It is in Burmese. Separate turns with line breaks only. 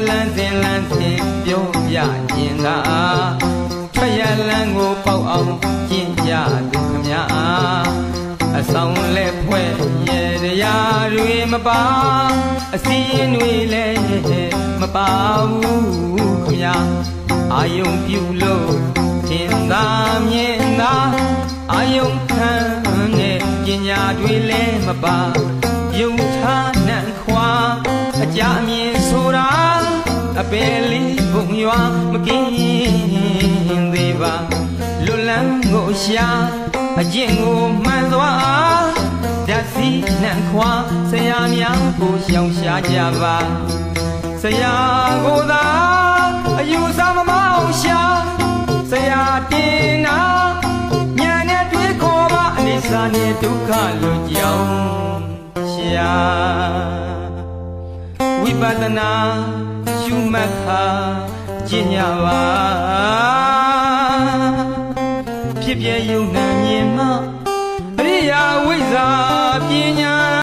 လန်းစဉ်ပြောပြခြင်းသာထွက်ရလန်းကိုပေါက်အောင်ကျင့်ကြသူခမညာအဆောင်လက်ဖွဲ့ရေတရားတွေမပါအစည်းတွေလည်းမပါဘူးခမညာအာယုံပြုလို့ထင်သာမြင်သာအာယုံခံနဲ့ပညာတွေလည်းမပါယုံထားနှံခွာအကြအမြင်ဆိုတာအပယ်လေးဘုံရွာမကင်းသေးပါလွတ်လန်းကိုရှာအကျင့်ကိုမှန်စွာဓာတ်စီနှံခွာဆရာများကိုရှောင်ရှားကြပါဆရာကိုသာအယူစားမမောင်းရှာဆရာတင်နာဉာဏ်နဲ့တွေးခေါ်ပါအနိစ္စနဲ့ဒုက္ခလွတ်ကြောင်းရှာဝိပဿနာရှုမှတ်ခါကျင့်ကြပါဖြစ်ပြယုံနာမြင်မှ